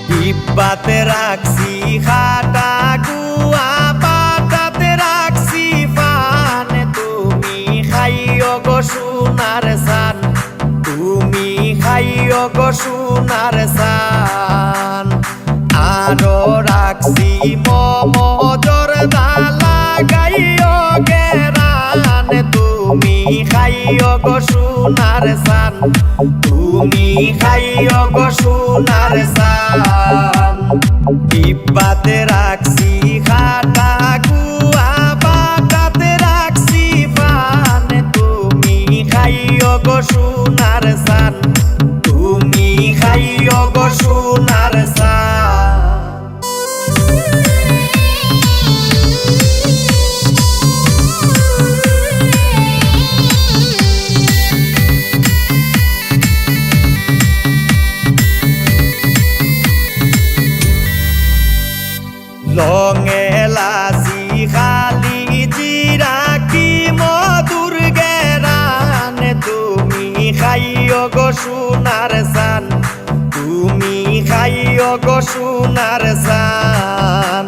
ডিব্বাতে রাখছি খাটা গুয়া, পাটাতে রাখছি পান। তুমি খাইও গো সোনার চান, তুমি খাইও গো সোনার চান। আরো রাখছি মোমো জর্দা লাগাইও গেরান। তুমি খাইও গো সোনার চান, তুমি খাইও গো সোনার চান। ডিব্বাতে রাখছি খাটা গুয়া, পাটাতে রাখছি পান। তুমি খাইও গো সোনার চান, তুমি খাইও গো সোনার চান। লং এলাচি খালি জিরা কি মধুর গেরান। তুমি খাইও গো সোনার চান, তুমি খাইও গো সোনার চান।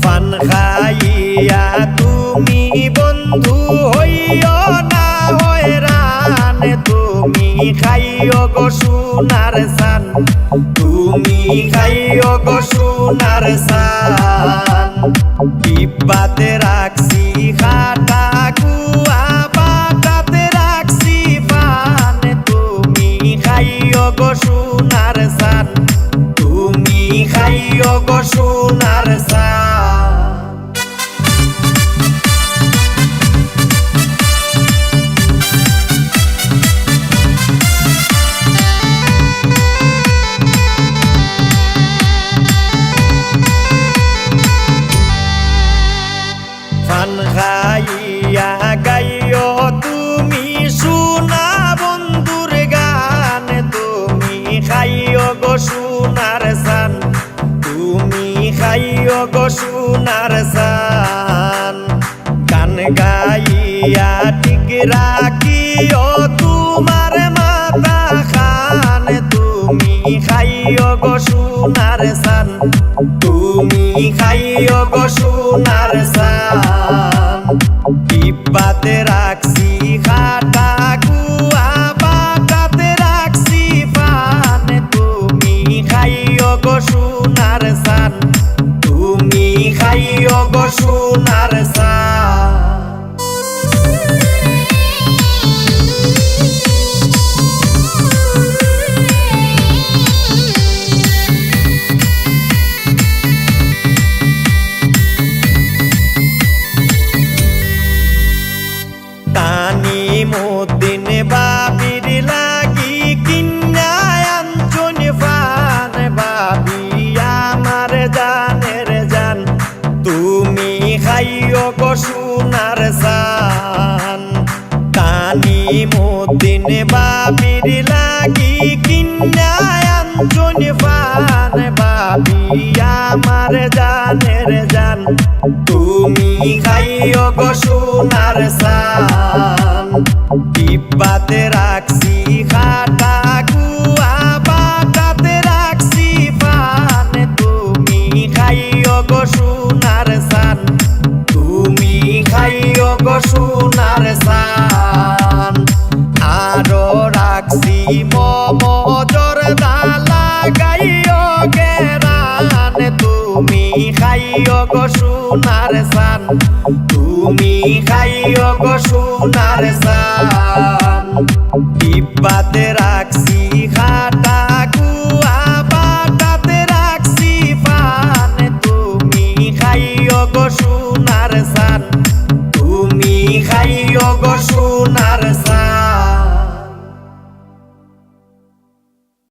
পান খাইয়া তুমি বন্ধু হইও না হয়রান। তুমি খাইও গো সোনার চান, তুমি খাইও গো সোনার চান। ডিব্বাতে রাখছি খাটা গুয়া, পাটাতে রাখছি পান। তুমি খাইও গো সোনার চান, তুমি খাইও গো সোনার চান। পান খাইয়া গাইও তুমি সোনা বন্ধুর গান। তুমি খাইও গো সোনার চান, তুমি খাইও গো সোনার চান। গান গাইয়া ঠিক রাখিও তোমার মাথা খান। তুমি খাইও গো সোনার চান, তুমি খাইও গো সোনার চান। ডিব্বাতে রাখছি খাটা গুয়া, পাটাতে রাখছি পান। তুমি খাইও গো সোনার চান, তুমি খাইও গো সোনার চান। তানিমুদ্দিন বাবির লাগি কিনা আনছুন পান। বাবি আমার জানের জান, তুমি খাইও গো সোনার চান। তানিমুদ্দিন বাবির লাগি কিনা আনছুন পান। বাবি আমার জানের জান, তুমি খাইও গো সোনার চান। ডিব্বাতে রাখছি খাটা গুয়া, পাটাতে রাখছি পান। তুমি খাইও গো সোনার চান, তুমি খাইও গো সোনার চান। আরো রাখছি মোমো জর্দা লাগাইও গেরান। তুমি খাইও গো সোনার চান, তুমি খাইও গো সোনার চান। ডিব্বাতে রাখছি খাটা